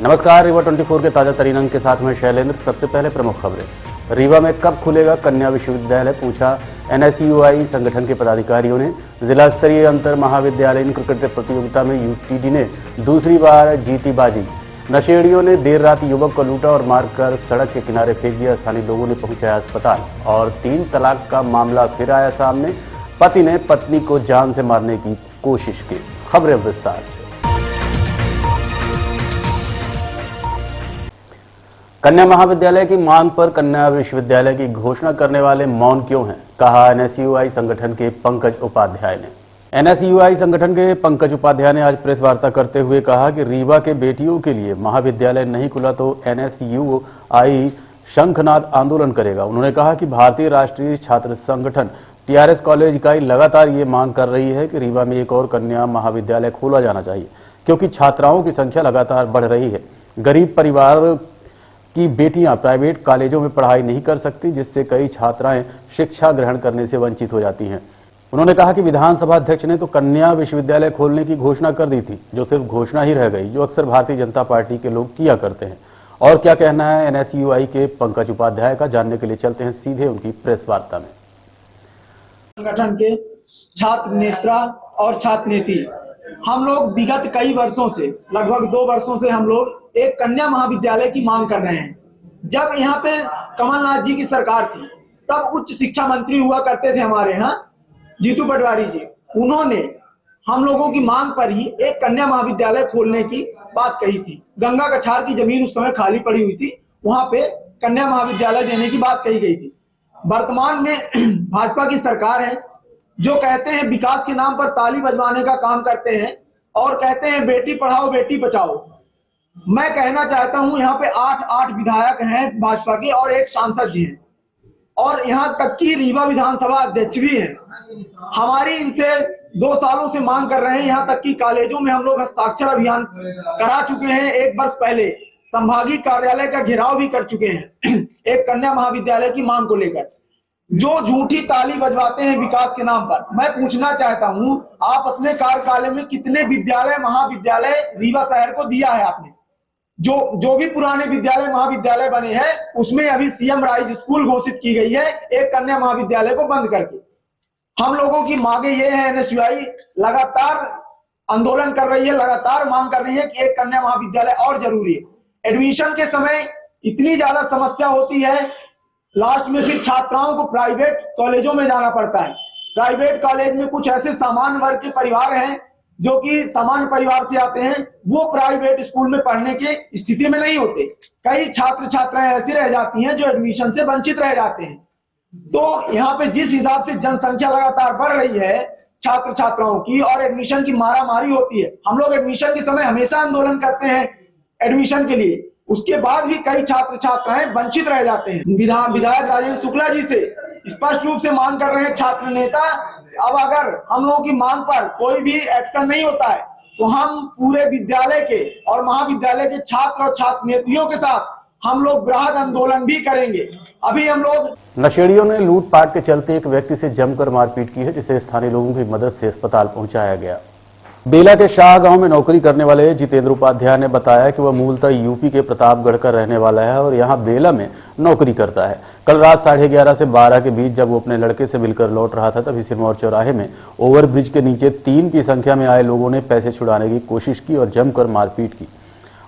नमस्कार, रीवा 24 के ताजा तरीन अंक के साथ में शैलेंद्र। सबसे पहले प्रमुख खबरें। रीवा में कब खुलेगा कन्या विश्वविद्यालय, पूछा एनएसयूआई संगठन के पदाधिकारियों ने। जिला स्तरीय अंतर महाविद्यालयीन क्रिकेट प्रतियोगिता में यूटीडी ने दूसरी बार जीती बाजी। नशेड़ियों ने देर रात युवक को लूटा और मारकर सड़क के किनारे फेंक दिया। स्थानीय लोगों ने पहुंचाया अस्पताल। और 3 तलाक का मामला फिर आया सामने। पति ने पत्नी को जान से मारने की कोशिश की। खबरें विस्तार से। कन्या महाविद्यालय की मांग पर कन्या विश्वविद्यालय की घोषणा करने वाले मौन क्यों हैं, कहा एनएसयूआई संगठन के पंकज उपाध्याय ने। एनएसयूआई संगठन के पंकज उपाध्याय ने आज प्रेस वार्ता करते हुए कहा कि रीवा के बेटियों के लिए महाविद्यालय नहीं खुला तो एनएसयूआई शंखनाद आंदोलन करेगा। उन्होंने कहा कि भारतीय राष्ट्रीय छात्र संगठन टीआरएस कॉलेज इकाई लगातार ये मांग कर रही है कि रीवा में एक और कन्या महाविद्यालय खोला जाना चाहिए, क्योंकि छात्राओं की संख्या लगातार बढ़ रही है। गरीब परिवार की बेटियां प्राइवेट कॉलेजों में पढ़ाई नहीं कर सकती, जिससे कई छात्राएं शिक्षा ग्रहण करने से वंचित हो जाती हैं। उन्होंने कहा कि विधानसभा अध्यक्ष ने तो कन्या विश्वविद्यालय खोलने की घोषणा कर दी थी, जो सिर्फ घोषणा ही रह गई, जो अक्सर भारतीय जनता पार्टी के लोग किया करते हैं। और क्या कहना है एनएसयूआई के पंकज उपाध्याय का, जानने के लिए चलते हैं सीधे उनकी प्रेस वार्ता में। संगठन के छात्र नेता और छात्र नेत्री हम लोग विगत कई वर्षों से, लगभग 2 वर्षों से हम लोग एक कन्या महाविद्यालय की मांग कर रहे हैं। जब यहाँ पे कमलनाथ जी की सरकार थी, तब उच्च शिक्षा मंत्री हुआ करते थे हमारे यहाँ जीतू पटवारी जी। उन्होंने हम लोगों की मांग पर ही एक कन्या महाविद्यालय खोलने की बात कही थी। गंगा कछार की जमीन उस समय खाली पड़ी हुई थी, वहां पे कन्या महाविद्यालय देने की बात कही गई थी। वर्तमान में भाजपा की सरकार है, जो कहते हैं विकास के नाम पर ताली बजवाने का काम करते हैं और कहते हैं बेटी पढ़ाओ बेटी बचाओ। मैं कहना चाहता हूं, यहाँ पे 8 विधायक हैं भाजपा के और 1 सांसद जी हैं, और यहाँ तक कि रीवा विधानसभा अध्यक्ष भी हैं। हमारी इनसे 2 सालों से मांग कर रहे हैं। यहाँ तक कि कॉलेजों में हम लोग हस्ताक्षर अभियान करा चुके हैं। 1 वर्ष पहले संभागीय कार्यालय का घेराव भी कर चुके हैं एक कन्या महाविद्यालय की मांग को लेकर। जो झूठी ताली बजवाते हैं विकास के नाम पर, मैं पूछना चाहता हूं, आप अपने कार्यकाल में कितने विद्यालय महाविद्यालय रीवा शहर को दिया है आपने? जो भी पुराने विद्यालय महाविद्यालय बने हैं, उसमें अभी सीएम राइज स्कूल घोषित की गई है, एक कन्या महाविद्यालय को बंद करके। हम लोगों की मांगे ये है, एनएसयूआई लगातार आंदोलन कर रही है, लगातार मांग कर रही है कि एक कन्या महाविद्यालय और जरूरी है। एडमिशन के समय इतनी ज्यादा समस्या होती है, लास्ट में फिर छात्राओं को प्राइवेट कॉलेजों में जाना पड़ता है। प्राइवेट कॉलेज में कुछ ऐसे सामान्य वर्ग के परिवार हैं जो कि सामान्य परिवार से आते हैं, वो प्राइवेट स्कूल में पढ़ने की स्थिति में नहीं होते। कई छात्र छात्राएं ऐसी रह जाती हैं जो एडमिशन से वंचित रह जाते हैं। तो यहाँ पे जिस हिसाब से जनसंख्या लगातार बढ़ रही है छात्र छात्राओं की, और एडमिशन की मारामारी होती है, हम लोग एडमिशन के समय हमेशा आंदोलन करते हैं एडमिशन के लिए, उसके बाद भी कई छात्र छात्राएं वंचित रह जाते हैं। विधायक राजेंद्र शुक्ला जी से स्पष्ट रूप से मांग कर रहे हैं छात्र नेता, अब अगर हम लोगों की मांग पर कोई भी एक्शन नहीं होता है तो हम पूरे विद्यालय के और महाविद्यालय के छात्र और छात्र नेत्रियों के साथ हम लोग बृहद आंदोलन भी करेंगे। अभी हम लोग नशेड़ियों ने लूटपाट के चलते एक व्यक्ति से जमकर मारपीट की है, जिसे स्थानीय लोगों की मदद से अस्पताल पहुंचाया गया। बेला के शाह गांव में नौकरी करने वाले जितेंद्र उपाध्याय ने बताया कि वह मूलतः यूपी के प्रतापगढ़ का रहने वाला है और यहां बेला में नौकरी करता है। कल रात 11:30 से 12 के बीच जब वो अपने लड़के से मिलकर लौट रहा था, तभी सिरमौर चौराहे में ओवरब्रिज के नीचे 3 की संख्या में आए लोगों ने पैसे छुड़ाने की कोशिश की और जमकर मारपीट की।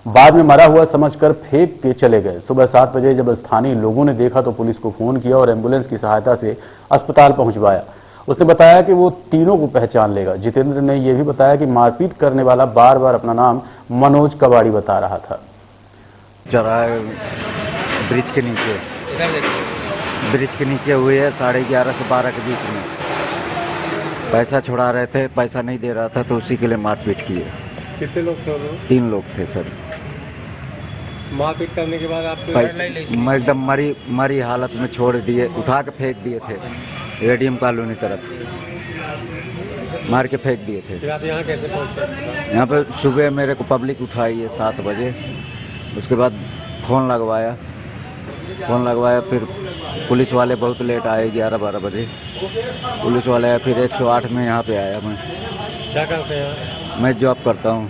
बाद में मरा हुआ समझकर फेंक के चले गए। सुबह 7 बजे जब स्थानीय लोगों ने देखा तो पुलिस को फोन किया और एम्बुलेंस की सहायता से अस्पताल पहुंचवाया। उसने बताया कि वो तीनों को पहचान लेगा। जितेंद्र ने यह भी बताया कि मारपीट करने वाला बार बार अपना नाम मनोज कबाड़ी बता रहा था। चौराहे ब्रिज के नीचे हुए है 11:30 से 12 के बीच में। पैसा छुड़ा रहे थे, पैसा नहीं दे रहा था तो उसी के लिए मारपीट की है। कितने लोग थे लोग? 3 लोग थे सर। मारपीट करने के बाद आप मैं एकदम मरी हालत में छोड़ दिए, उठा के फेंक दिए थे एडीएम कॉलोनी तरफ, मार के फेंक दिए थे। आप यहाँ कैसे पहुँचे? यहाँ पे सुबह मेरे को पब्लिक उठाई है 7 बजे, उसके बाद फ़ोन लगवाया, फिर पुलिस वाले बहुत लेट आए, 11-12 बजे पुलिस वाले आए, फिर 108 में यहाँ पे आया। मैं क्या करते हैं? मैं जॉब करता हूँ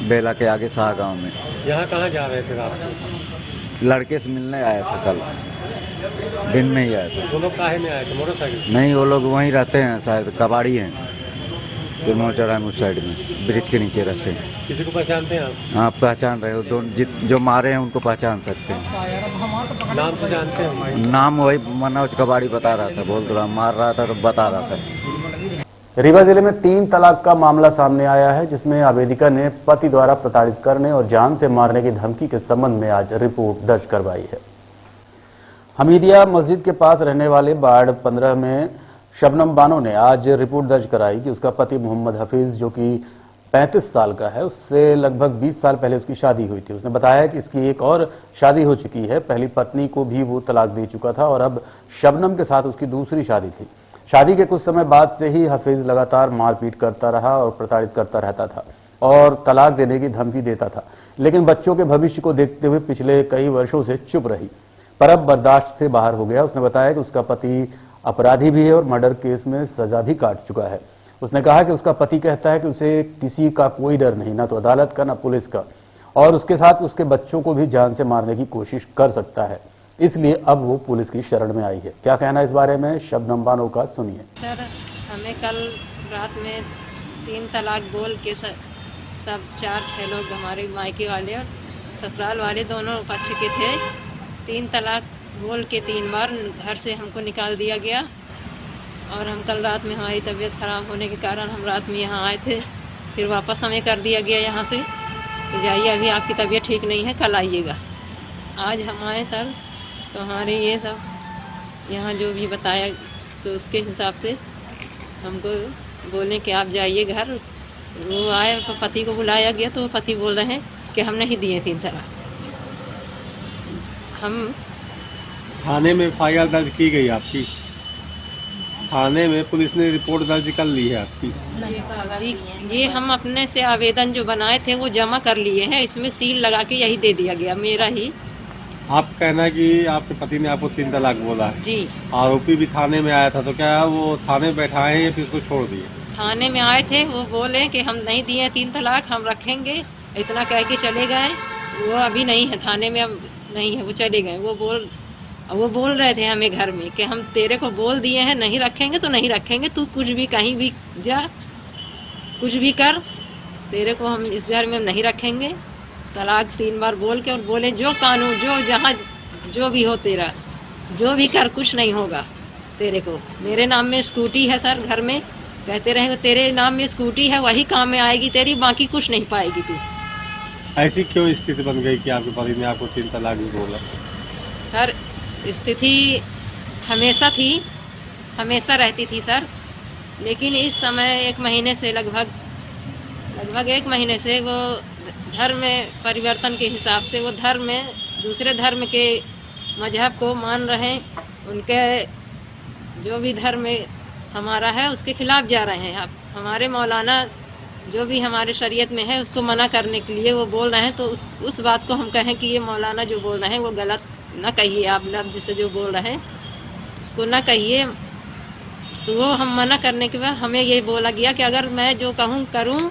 बेला के आगे शाह गाँव में। यहाँ कहाँ जा रहे थे आप? लड़के से मिलने आया था कल, दिन में ही आया था। वो लोग काहे में आए थे? मोटरसाइकिल से? नहीं, वो लोग वहीं रहते हैं, शायद कबाड़ी हैं, सिरमौर चौराहे में उस साइड में ब्रिज के नीचे रहते हैं। किसी को पहचानते हैं आप? हाँ, पहचान रहे हो, जो मारे हैं उनको पहचान सकते हैं। नाम से जानते हैं? नाम वही मनोज कबाड़ी बता रहा था, बोल रहा मार रहा था तो बता रहा था। रीवा जिले में 3 तलाक का मामला सामने आया है, जिसमें आवेदिका ने पति द्वारा प्रताड़ित करने और जान से मारने की धमकी के संबंध में आज रिपोर्ट दर्ज करवाई है। हमीदिया मस्जिद के पास रहने वाले वार्ड 15 में शबनम बानो ने आज रिपोर्ट दर्ज कराई कि उसका पति मोहम्मद हफीज, जो कि 35 साल का है, उससे लगभग 20 साल पहले उसकी शादी हुई थी। उसने बताया कि इसकी एक और शादी हो चुकी है, पहली पत्नी को भी वो तलाक दे चुका था और अब शबनम के साथ उसकी दूसरी शादी थी। शादी के कुछ समय बाद से ही हफीज लगातार मारपीट करता रहा और प्रताड़ित करता रहता था और तलाक देने की धमकी देता था, लेकिन बच्चों के भविष्य को देखते हुए पिछले कई वर्षों से चुप रही, पर अब बर्दाश्त से बाहर हो गया। उसने बताया कि उसका पति अपराधी भी है और मर्डर केस में सजा भी काट चुका है। उसने कहा कि उसका पति कहता है कि उसे किसी का कोई डर नहीं, ना तो अदालत का ना पुलिस का, और उसके साथ उसके बच्चों को भी जान से मारने की कोशिश कर सकता है, इसलिए अब वो पुलिस की शरण में आई है। क्या कहना इस बारे में शबनम बानो का, सुनिए। सर, हमें कल रात में 3 तलाक बोल के सब 4-6 लोग, हमारे मायके वाले और ससुराल वाले दोनों पक्ष के थे, 3 तलाक बोल के 3 बार घर से हमको निकाल दिया गया। और हम कल रात में, हमारी तबीयत ख़राब होने के कारण हम रात में यहाँ आए थे, फिर वापस हमें कर दिया गया यहाँ से कि जाइए, अभी आपकी तबीयत ठीक नहीं है, कल आइएगा। आज हम आए सर, तो हमारे ये सब यहाँ जो भी बताया, तो उसके हिसाब से हमको बोले कि आप जाइए घर। वो आए, तो पति को बुलाया गया, तो पति बोल रहे हैं कि हम नहीं दिए 3 तलाक। हम थाने में FIR दर्ज की गई आपकी? थाने में पुलिस ने रिपोर्ट दर्ज कर ली है आपकी? ये हम अपने से आवेदन जो बनाए थे वो जमा कर लिए हैं, इसमें सील लगा के यही दे दिया गया, मेरा ही। आप कहना है कि आपके पति ने आपको 3 तलाक बोला है जी। आरोपी भी थाने में आया था, तो क्या वो थाने में बैठाए हैं या फिर उसको छोड़ दिए? थाने में आए थे, वो बोले कि हम नहीं दिए 3 तलाक, हम रखेंगे, इतना कह के चले गए। वो अभी नहीं है थाने में, अब नहीं है, वो चले गए। वो बोल रहे थे हमें घर में कि हम तेरे को बोल दिए हैं, नहीं रखेंगे तो नहीं रखेंगे, तू कुछ भी कहीं भी जा, कुछ भी कर, तेरे को हम इस घर में नहीं रखेंगे। तलाक 3 बार बोल के, और बोले जो कानून, जो जहाँ जो भी हो तेरा, जो भी कर, कुछ नहीं होगा तेरे को। मेरे नाम में स्कूटी है सर, घर में कहते रहे तेरे नाम में स्कूटी है, वही काम में आएगी तेरी, बाकी कुछ नहीं पाएगी तू। ऐसी क्यों स्थिति बन गई कि आपके पति ने आपको 3 तलाक भी बोला? सर, स्थिति हमेशा थी, हमेशा रहती थी सर, लेकिन इस समय 1 महीने से लगभग 1 महीने से वो धर्म में परिवर्तन के हिसाब से, वो धर्म में दूसरे धर्म के मजहब को मान रहे हैं, उनके जो भी धर्म हमारा है उसके खिलाफ जा रहे हैं। अब हमारे मौलाना जो भी हमारे शरीयत में है उसको मना करने के लिए वो बोल रहे हैं, तो उस बात को हम कहें कि ये मौलाना जो बोल रहे हैं वो गलत ना कहिए, आप लफ्ज़ से जो बोल रहे हैं उसको ना कहिए। तो वो हम मना करने के बाद हमें ये बोला गया कि अगर मैं जो कहूँ करूँ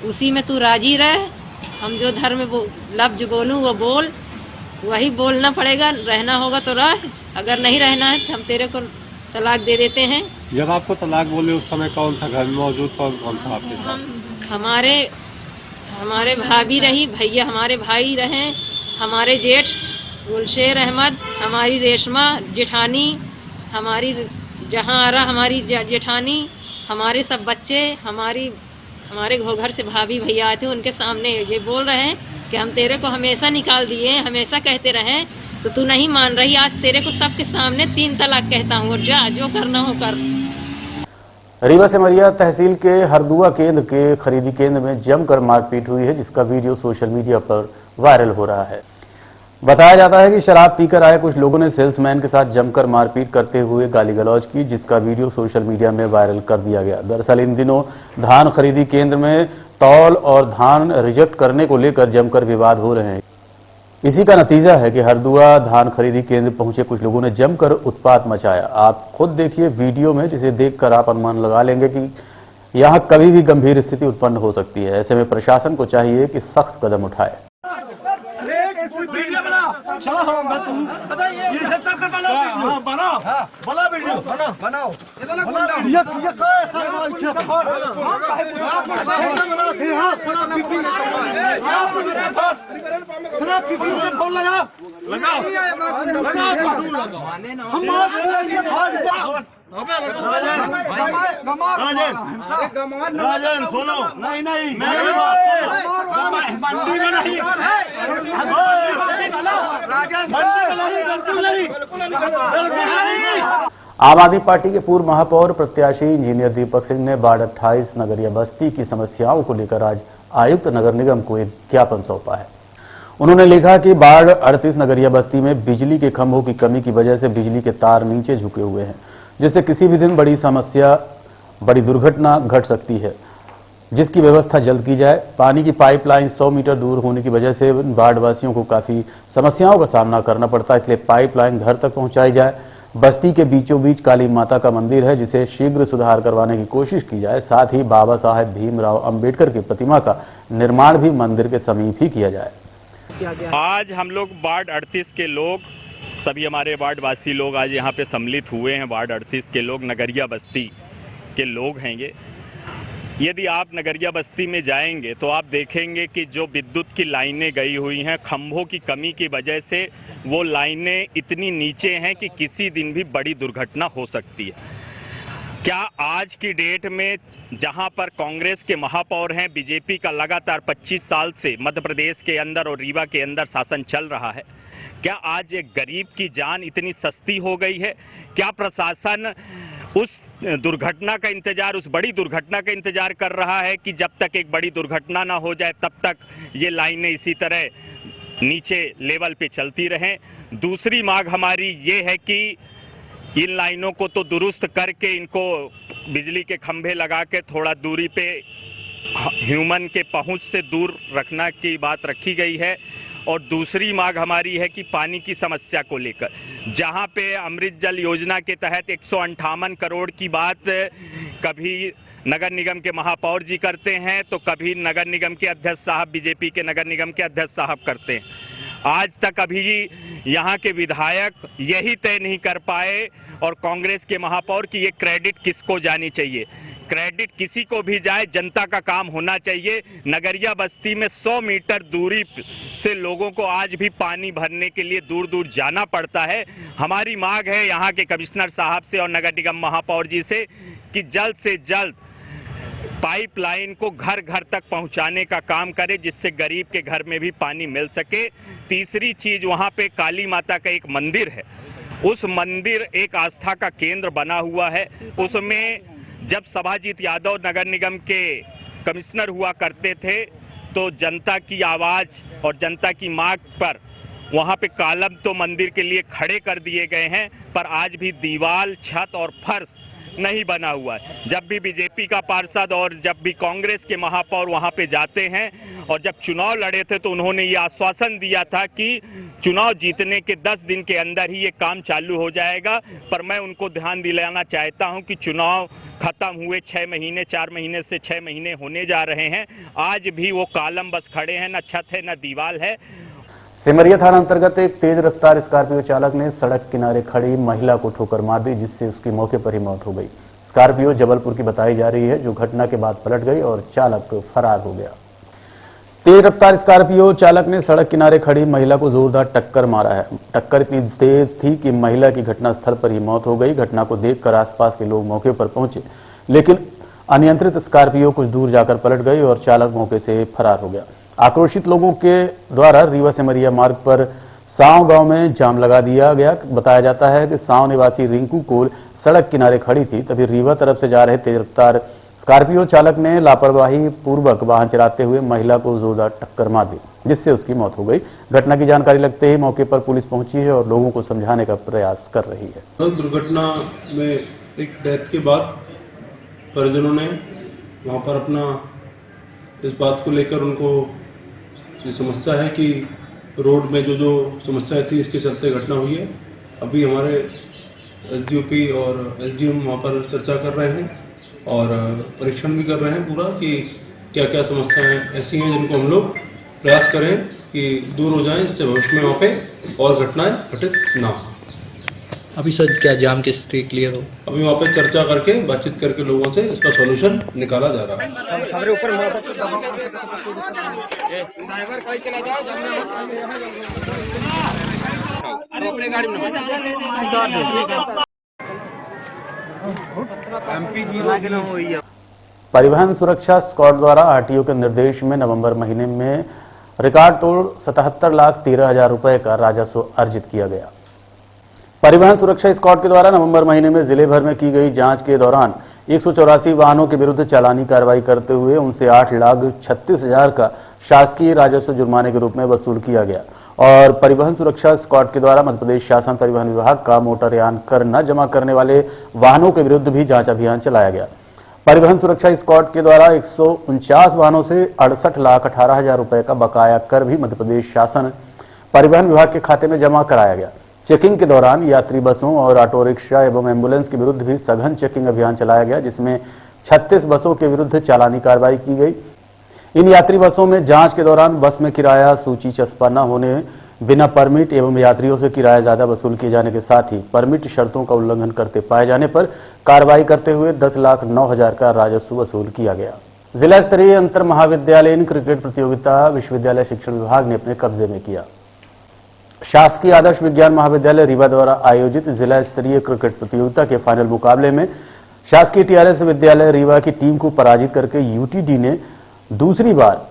उसी में तू राजी रह, हम जो धर्म लफ्ज़ बोलूँ वो बोल, वही बोलना पड़ेगा, रहना होगा तो रह, अगर नहीं रहना है तो हम तेरे को तलाक दे देते हैं। जब आपको तलाक बोले उस समय कौन था घर में मौजूद, कौन था आपके साथ? हमारे भाभी रही, भैया हमारे भाई रहे, हमारे जेठ गुलशेर अहमद, हमारी रेशमा जेठानी, हमारी जहांआरा हमारी जेठानी, हमारे सब बच्चे, हमारे घर से भाभी भैया आए थे, उनके सामने ये बोल रहे हैं कि हम तेरे को हमेशा निकाल दिए, हमेशा कहते रहे, तो तू नहीं मान रही, आज तेरे को सबके सामने 3 तलाक कहता हूँ, और जा जो करना हो कर। रीवा सिमरिया तहसील के हरदुआ केंद्र के खरीदी केंद्र में जमकर मारपीट हुई है, जिसका वीडियो सोशल मीडिया पर वायरल हो रहा है। बताया जाता है कि शराब पीकर आए कुछ लोगों ने सेल्समैन के साथ जमकर मारपीट करते हुए गाली गलौज की, जिसका वीडियो सोशल मीडिया में वायरल कर दिया गया। दरअसल इन दिनों धान खरीदी केंद्र में तौल और धान रिजेक्ट करने को लेकर जमकर विवाद हो रहे हैं। इसी का नतीजा है कि हरदुआ धान खरीदी केंद्र पहुंचे कुछ लोगों ने जमकर उत्पात मचाया। आप खुद देखिए वीडियो में, जिसे देखकर आप अनुमान लगा लेंगे कि यहां कभी भी गंभीर स्थिति उत्पन्न हो सकती है। ऐसे में प्रशासन को चाहिए कि सख्त कदम उठाए। चला होगा तुम ये सब कर बना वीडियो बनाओ बना वीडियो बनाओ ये से फोन लगाओ राजन सुनो नहीं मंडी में नहीं आम आदमी पार्टी के पूर्व महापौर प्रत्याशी इंजीनियर दीपक सिंह ने बाढ़ 28 नगरीय बस्ती की समस्याओं को लेकर आज आयुक्त नगर निगम को एक ज्ञापन सौंपा है। उन्होंने लिखा कि बाढ़ 38 नगरीय बस्ती में बिजली के खंभों की कमी की वजह से बिजली के तार नीचे झुके हुए हैं, जिससे किसी भी दिन बड़ी दुर्घटना घट सकती है, जिसकी व्यवस्था जल्द की जाए। पानी की पाइपलाइन 100 मीटर दूर होने की वजह से बाढ़वासियों को काफी समस्याओं का सामना करना पड़ता है, इसलिए पाइपलाइन घर तक पहुंचाई जाए। बस्ती के बीचों बीच काली माता का मंदिर है, जिसे शीघ्र सुधार करवाने की कोशिश की जाए। साथ ही बाबा साहेब भीमराव अंबेडकर की प्रतिमा का निर्माण भी मंदिर के समीप ही किया जाए। आज हम लोग वार्ड 38 के लोग, सभी हमारे वार्डवासी लोग आज यहाँ पे सम्मिलित हुए हैं। वार्ड 38 के लोग नगरिया बस्ती के लोग हैं ये। यदि आप नगरिया बस्ती में जाएंगे तो आप देखेंगे कि जो विद्युत की लाइनें गई हुई हैं, खंभों की कमी की वजह से वो लाइनें इतनी नीचे हैं कि किसी दिन भी बड़ी दुर्घटना हो सकती है। क्या आज की डेट में जहां पर कांग्रेस के महापौर हैं, बीजेपी का लगातार 25 साल से मध्य प्रदेश के अंदर और रीवा के अंदर शासन चल रहा है, क्या आज एक गरीब की जान इतनी सस्ती हो गई है? क्या प्रशासन उस दुर्घटना का इंतजार, उस बड़ी दुर्घटना का इंतजार कर रहा है कि जब तक एक बड़ी दुर्घटना ना हो जाए तब तक ये लाइनें इसी तरह नीचे लेवल पे चलती रहें? दूसरी मांग हमारी ये है कि इन लाइनों को तो दुरुस्त करके इनको बिजली के खंभे लगा के थोड़ा दूरी पे ह्यूमन के पहुंच से दूर रखना की बात रखी गई है। और दूसरी मांग हमारी है कि पानी की समस्या को लेकर, जहां पे अमृत जल योजना के तहत 158 करोड़ की बात कभी नगर निगम के महापौर जी करते हैं तो कभी नगर निगम के अध्यक्ष साहब, बीजेपी के नगर निगम के अध्यक्ष साहब करते हैं। आज तक अभी यहाँ के विधायक यही तय नहीं कर पाए और कांग्रेस के महापौर की ये क्रेडिट किसको जानी चाहिए। क्रेडिट किसी को भी जाए, जनता का काम होना चाहिए। नगरिया बस्ती में 100 मीटर दूरी से लोगों को आज भी पानी भरने के लिए दूर दूर जाना पड़ता है। हमारी मांग है यहाँ के कमिश्नर साहब से और नगर निगम महापौर जी से कि जल्द से जल्द पाइपलाइन को घर घर तक पहुंचाने का काम करे, जिससे गरीब के घर में भी पानी मिल सके। तीसरी चीज, वहां पे काली माता का एक मंदिर है, उस मंदिर एक आस्था का केंद्र बना हुआ है। उसमें जब सभाजीत यादव नगर निगम के कमिश्नर हुआ करते थे तो जनता की आवाज़ और जनता की मांग पर वहाँ पे कॉलम तो मंदिर के लिए खड़े कर दिए गए हैं, पर आज भी दीवार, छत और फर्श नहीं बना हुआ है। जब भी बीजेपी का पार्षद और जब भी कांग्रेस के महापौर वहाँ पे जाते हैं और जब चुनाव लड़े थे तो उन्होंने ये आश्वासन दिया था कि चुनाव जीतने के 10 दिन के अंदर ही ये काम चालू हो जाएगा। पर मैं उनको ध्यान दिलाना चाहता हूँ कि चुनाव खत्म हुए 6 महीने, 4 महीने से 6 महीने होने जा रहे हैं, आज भी वो कॉलम बस खड़े हैं, न छत है न दीवार है। सिमरिया थाना अंतर्गत एक तेज रफ्तार स्कॉर्पियो चालक ने सड़क किनारे खड़ी महिला को ठोकर मार दी, जिससे उसकी मौके पर ही मौत हो गई। स्कॉर्पियो जबलपुर की बताई जा रही है, जो घटना के बाद पलट गई और चालक फरार हो गया। तेज रफ्तार स्कॉर्पियो चालक ने सड़क किनारे खड़ी महिला को जोरदार टक्कर मारा है। टक्कर इतनी तेज थी कि महिला की घटनास्थल पर ही मौत हो गई। घटना को देखकर आसपास के लोग मौके पर पहुंचे, लेकिन अनियंत्रित स्कॉर्पियो कुछ दूर जाकर पलट गई और चालक मौके से फरार हो गया। आक्रोशित लोगों के द्वारा रीवा सिमरिया मार्ग पर सांव गांव में जाम लगा दिया गया। बताया जाता है कि सांव निवासी रिंकू कोल सड़क किनारे खड़ी थी, तभी रीवा तरफ से जा रहे तेज रफ्तार स्कॉर्पियो चालक ने लापरवाही पूर्वक वाहन चलाते हुए महिला को जोरदार टक्कर मार दी, जिससे उसकी मौत हो गई। घटना की जानकारी लगते ही मौके पर पुलिस पहुंची है और लोगों को समझाने का प्रयास कर रही है। दुर्घटना में एक डेथ के बाद परिजनों ने वहां पर अपना इस बात को लेकर उनको ये समस्या है कि रोड में जो समस्या थी इसके चलते घटना हुई है। अभी हमारे एसडीओपी और एसडीएम वहाँ पर चर्चा कर रहे हैं और परीक्षण भी कर रहे हैं पूरा कि क्या क्या समस्याएं ऐसी हैं जिनको हम लोग प्रयास करें कि दूर हो जाएं, इससे भविष्य में वहाँ पे और घटनाएं घटित ना हो। अभी सर क्या जाम की स्थिति क्लियर हो? अभी वहाँ पे चर्चा करके बातचीत करके लोगों से इसका सॉल्यूशन निकाला जा रहा है। हमारे ऊपर परिवहन सुरक्षा स्क्वाड द्वारा आरटीओ के निर्देश में नवंबर महीने में रिकॉर्ड तोड़ 77,13,000 रुपए का राजस्व अर्जित किया गया। परिवहन सुरक्षा स्क्वाड के द्वारा नवंबर महीने में जिले भर में की गई जांच के दौरान 184 वाहनों के विरुद्ध चालानी कार्रवाई करते हुए उनसे 8,36,000 का शासकीय राजस्व जुर्माने के रूप में वसूल किया गया। और परिवहन सुरक्षा स्क्वाड के द्वारा मध्य प्रदेश शासन परिवहन विभाग का मोटरयान कर न जमा करने वाले वाहनों के विरुद्ध भी जांच अभियान चलाया गया। परिवहन सुरक्षा स्क्वाड के द्वारा 149 वाहनों से 68,18,000 रुपए का बकाया कर भी मध्य प्रदेश शासन परिवहन विभाग के खाते में जमा कराया गया। चेकिंग के दौरान यात्री बसों और ऑटो रिक्शा एवं एम्बुलेंस के विरुद्ध भी सघन चेकिंग अभियान चलाया गया, जिसमें 36 बसों के विरुद्ध चालानी कार्रवाई की गई। इन यात्री बसों में जांच के दौरान बस में किराया सूची चस्पा न होने, बिना परमिट एवं यात्रियों से किराया ज्यादा वसूल किए जाने के साथ ही परमिट शर्तों का उल्लंघन करते पाए जाने पर कार्रवाई करते हुए 10,09,000 का राजस्व वसूल किया गया। जिला स्तरीय अंतर महाविद्यालयीन क्रिकेट प्रतियोगिता विश्वविद्यालय शिक्षण विभाग ने अपने कब्जे में किया। शासकीय आदर्श विज्ञान महाविद्यालय रीवा द्वारा आयोजित जिला स्तरीय क्रिकेट प्रतियोगिता के फाइनल मुकाबले में शासकीय टीआरएस विद्यालय रीवा की टीम को पराजित करके यूटीडी ने दूसरी बार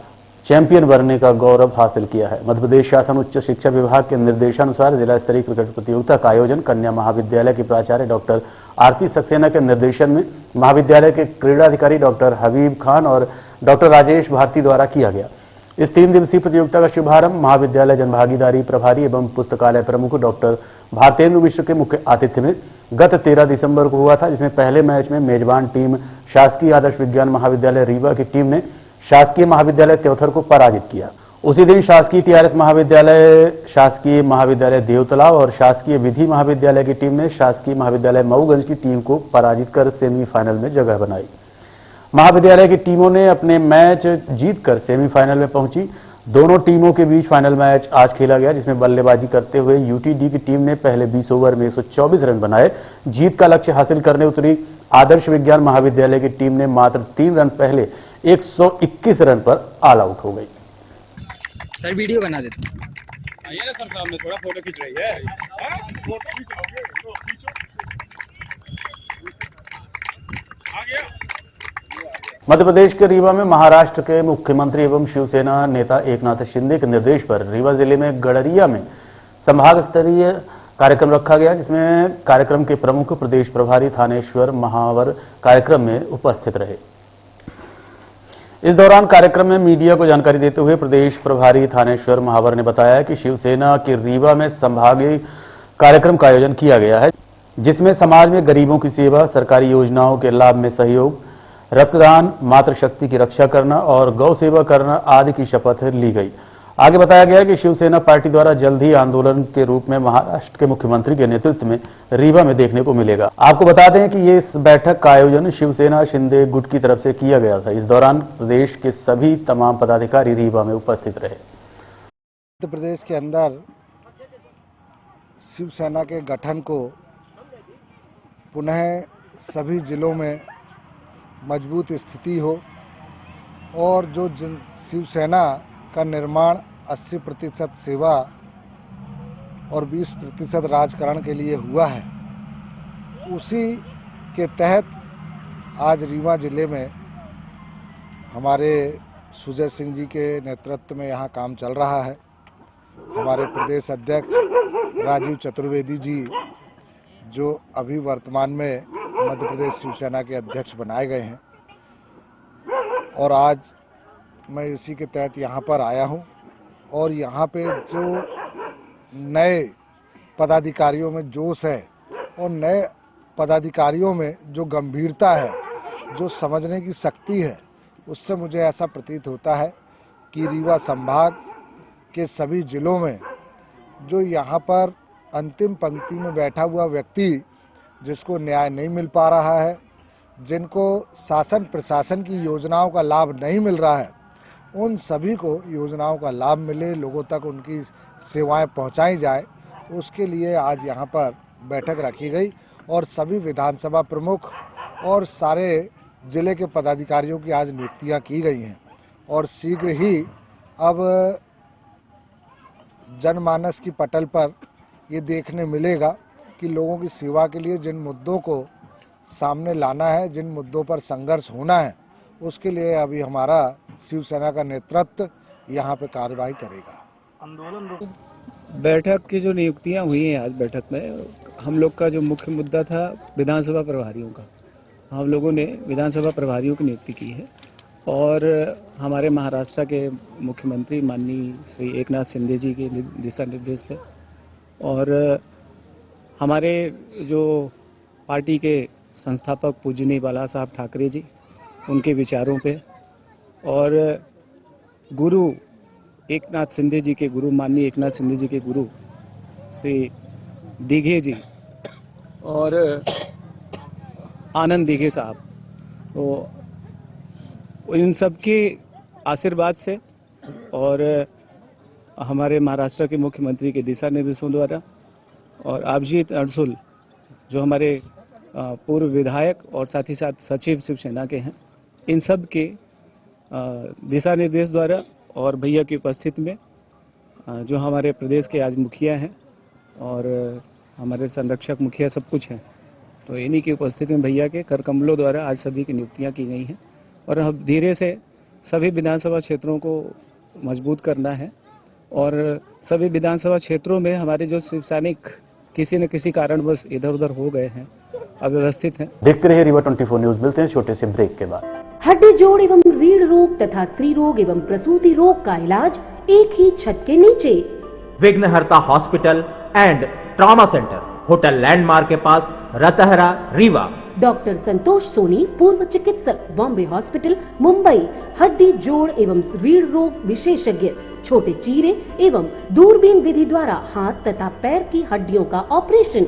चैंपियन बनने का गौरव हासिल किया है। मध्य प्रदेश शासन उच्च शिक्षा विभाग के निर्देशानुसार जिला स्तरीय क्रिकेट प्रतियोगिता का आयोजन कन्या महाविद्यालय की प्राचार्य डॉक्टर आरती सक्सेना के निर्देशन में महाविद्यालय के क्रीड़ाधिकारी डॉक्टर हबीब खान और डॉक्टर राजेश भारती द्वारा किया गया। इस 3 दिवसीय प्रतियोगिता का शुभारंभ महाविद्यालय जनभागीदारी प्रभारी एवं पुस्तकालय प्रमुख डॉक्टर भारतेंद्र मिश्र के मुख्य आतिथ्य में गत 13 दिसंबर को हुआ था, जिसमें पहले मैच में मेजबान टीम शासकीय आदर्श विज्ञान महाविद्यालय रीवा की टीम ने शासकीय महाविद्यालय त्योथर को पराजित किया। उसी दिन शासकीय टीआरएस महाविद्यालय, शासकीय महाविद्यालय देवतलाव और शासकीय विधि महाविद्यालय की टीम ने शासकीय महाविद्यालय मऊगंज की टीम को पराजित कर सेमीफाइनल में जगह बनाई। महाविद्यालय की टीमों ने अपने मैच जीतकर सेमीफाइनल में पहुंची। दोनों टीमों के बीच फाइनल मैच आज खेला गया, जिसमें बल्लेबाजी करते हुए यूटीडी की टीम ने पहले 20 ओवर में 124 रन बनाए। जीत का लक्ष्य हासिल करने उतरी आदर्श विज्ञान महाविद्यालय की टीम ने मात्र 3 रन पहले 121 रन पर ऑल आउट हो गई। सर वीडियो बना देते आइए ना सर, सामने थोड़ा फोटो खींच रही है। आ गया। मध्य प्रदेश के रीवा में महाराष्ट्र के मुख्यमंत्री एवं शिवसेना नेता एकनाथ शिंदे के निर्देश पर रीवा जिले में गड़रिया में संभाग स्तरीय कार्यक्रम रखा गया, जिसमें कार्यक्रम के प्रमुख प्रदेश प्रभारी थानेश्वर महावर कार्यक्रम में उपस्थित रहे। इस दौरान कार्यक्रम में मीडिया को जानकारी देते हुए प्रदेश प्रभारी थानेश्वर महावर ने बताया कि शिवसेना के रीवा में संभागीय कार्यक्रम का आयोजन किया गया है, जिसमें समाज में गरीबों की सेवा, सरकारी योजनाओं के लाभ में सहयोग, रक्तदान, मातृशक्ति की रक्षा करना और गौ सेवा करना आदि की शपथ ली गई। आगे बताया गया कि शिवसेना पार्टी द्वारा जल्द ही आंदोलन के रूप में महाराष्ट्र के मुख्यमंत्री के नेतृत्व में रीवा में देखने को मिलेगा। आपको बता दें कि ये इस बैठक का आयोजन शिवसेना शिंदे गुट की तरफ से किया गया था। इस दौरान प्रदेश के सभी तमाम पदाधिकारी रीवा में उपस्थित रहे। मध्य प्रदेश के अंदर शिवसेना के गठन को पुनः सभी जिलों में मजबूत स्थिति हो और जो शिवसेना का निर्माण 80% सेवा और 20% राजकारण के लिए हुआ है, उसी के तहत आज रीवा जिले में हमारे सुजय सिंह जी के नेतृत्व में यहाँ काम चल रहा है। हमारे प्रदेश अध्यक्ष राजीव चतुर्वेदी जी, जो अभी वर्तमान में मध्य प्रदेश शिवसेना के अध्यक्ष बनाए गए हैं, और आज मैं इसी के तहत यहाँ पर आया हूँ। और यहाँ पे जो नए पदाधिकारियों में जोश है और नए पदाधिकारियों में जो गंभीरता है, जो समझने की शक्ति है, उससे मुझे ऐसा प्रतीत होता है कि रीवा संभाग के सभी जिलों में जो यहाँ पर अंतिम पंक्ति में बैठा हुआ व्यक्ति, जिसको न्याय नहीं मिल पा रहा है, जिनको शासन प्रशासन की योजनाओं का लाभ नहीं मिल रहा है, उन सभी को योजनाओं का लाभ मिले, लोगों तक उनकी सेवाएं पहुंचाई जाए, उसके लिए आज यहाँ पर बैठक रखी गई और सभी विधानसभा प्रमुख और सारे जिले के पदाधिकारियों की आज नियुक्तियां की गई हैं और शीघ्र ही अब जनमानस की पटल पर ये देखने मिलेगा कि लोगों की सेवा के लिए जिन मुद्दों को सामने लाना है, जिन मुद्दों पर संघर्ष होना है, उसके लिए अभी हमारा शिवसेना का नेतृत्व यहाँ पे कार्रवाई करेगा। बैठक की जो नियुक्तियां हुई हैं आज बैठक में, हम लोग का जो मुख्य मुद्दा था विधानसभा प्रभारियों का, हम लोगों ने विधानसभा प्रभारियों की नियुक्ति की है और हमारे महाराष्ट्र के मुख्यमंत्री माननीय श्री एकनाथ शिंदे जी के दिशा निर्देश पे और हमारे जो पार्टी के संस्थापक पूजनीय बाला साहब ठाकरे जी, उनके विचारों पे और गुरु एकनाथ शिंदे जी के गुरु, माननीय एकनाथ शिंदे जी के गुरु श्री दीघे जी और आनंद दीघे साहब, तो इन सब के आशीर्वाद से और हमारे महाराष्ट्र के मुख्यमंत्री के दिशा निर्देशों द्वारा और अभिजीत अडसुल जो हमारे पूर्व विधायक और साथ ही साथ सचिव शिवसेना के हैं, इन सब के दिशा निर्देश द्वारा और भैया की उपस्थिति में जो हमारे प्रदेश के आज मुखिया हैं और हमारे संरक्षक मुखिया सब कुछ हैं, तो इन्हीं की उपस्थिति में भैया के कर कमलों द्वारा आज सभी की नियुक्तियां की गई हैं और अब धीरे से सभी विधानसभा क्षेत्रों को मजबूत करना है और सभी विधानसभा क्षेत्रों में हमारे जो शिव सैनिक किसी न किसी कारणवश इधर उधर हो गए हैं, अव्यवस्थित हैं। देखते रहिए रीवा 24 न्यूज। मिलते हैं छोटे से ब्रेक के बाद। हड्डी जोड़ एवं रीढ़ रोग तथा स्त्री रोग एवं प्रसूति रोग का इलाज एक ही छत के नीचे। विघ्नहर्ता hospital and trauma centre, hotel landmark के पास, रतहरा, रीवा। डॉक्टर संतोष सोनी, पूर्व चिकित्सक, बॉम्बे हॉस्पिटल, मुंबई। हड्डी जोड़ एवं रीढ़ रोग विशेषज्ञ, छोटे चीरे एवं दूरबीन विधि द्वारा हाथ तथा पैर की हड्डियों का ऑपरेशन।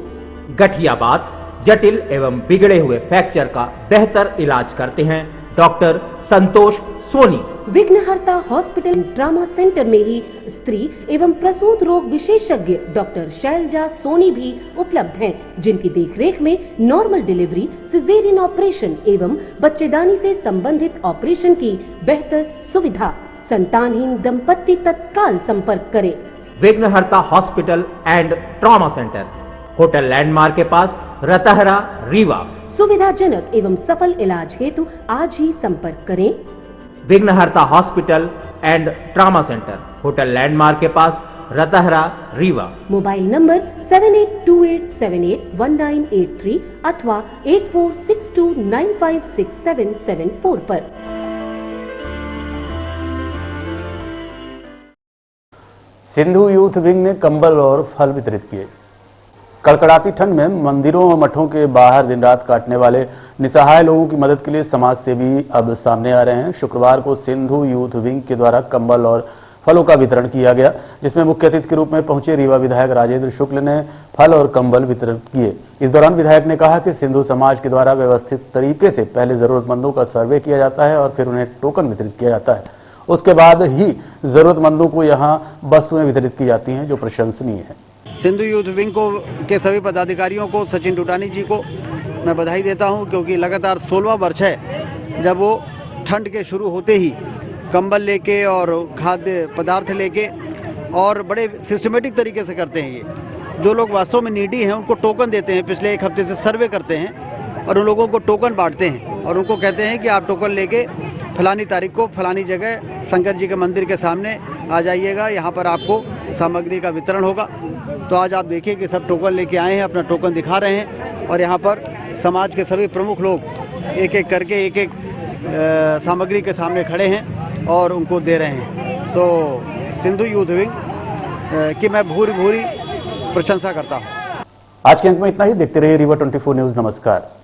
गठियाबात, जटिल एवं बिगड़े हुए फ्रैक्चर का बेहतर इलाज करते हैं डॉक्टर संतोष सोनी। विघ्नहर्ता हॉस्पिटल ट्रॉमा सेंटर में ही स्त्री एवं प्रसूत रोग विशेषज्ञ डॉक्टर शैलजा सोनी भी उपलब्ध हैं, जिनकी देखरेख में नॉर्मल डिलीवरी, सिजेरियन ऑपरेशन एवं बच्चेदानी से संबंधित ऑपरेशन की बेहतर सुविधा। संतानहीन दंपत्ति तत्काल संपर्क करें। विघ्नहर्ता hospital and trauma centre, hotel landmark के पास, रतहरा, रीवा। सुविधाजनक एवं सफल इलाज हेतु आज ही संपर्क करें। विघ्नहर्ता hospital and trauma centre, hotel landmark के पास, रतहरा, रीवा। मोबाइल नंबर 7828781983 अथवा 8462956774 पर। सिंधु यूथ विंग ने कंबल और फल वितरित किए। कड़कड़ाती ठंड में मंदिरों और मठों के बाहर दिन रात काटने वाले निसहाय लोगों की मदद के लिए समाज सेवी अब सामने आ रहे हैं। शुक्रवार को सिंधु यूथ विंग के द्वारा कंबल और फलों का वितरण किया गया, जिसमें मुख्य अतिथि के रूप में पहुंचे रीवा विधायक राजेंद्र शुक्ल ने फल और कंबल वितरित किए। इस दौरान विधायक ने कहा कि सिंधु समाज के द्वारा व्यवस्थित तरीके से पहले जरूरतमंदों का सर्वे किया जाता है और फिर उन्हें टोकन वितरित किया जाता है। उसके बाद ही जरूरतमंदों को यहाँ वस्तुएं वितरित की जाती हैं, जो प्रशंसनीय है। सिंधु यूथ विंग को के सभी पदाधिकारियों को, सचिन टूटानी जी को मैं बधाई देता हूं, क्योंकि लगातार 16वां वर्ष है जब वो ठंड के शुरू होते ही कंबल लेके और खाद्य पदार्थ लेके और बड़े सिस्टमेटिक तरीके से करते हैं। ये जो लोग वास्तव में नीडी हैं उनको टोकन देते हैं। पिछले एक हफ्ते से सर्वे करते हैं और उन लोगों को टोकन बांटते हैं और उनको कहते हैं कि आप टोकन लेके फलानी तारीख को फलानी जगह शंकर जी के मंदिर के सामने आ जाइएगा, यहाँ पर आपको सामग्री का वितरण होगा। तो आज आप देखिए कि सब टोकन लेके आए हैं, अपना टोकन दिखा रहे हैं और यहाँ पर समाज के सभी प्रमुख लोग एक एक करके एक एक सामग्री के सामने खड़े हैं और उनको दे रहे हैं। तो सिंधु यूथ विंग की मैं भूरी भूरी प्रशंसा करता हूँ। आज के अंक में इतना ही। देखते रहिए रीवा 24 न्यूज। नमस्कार।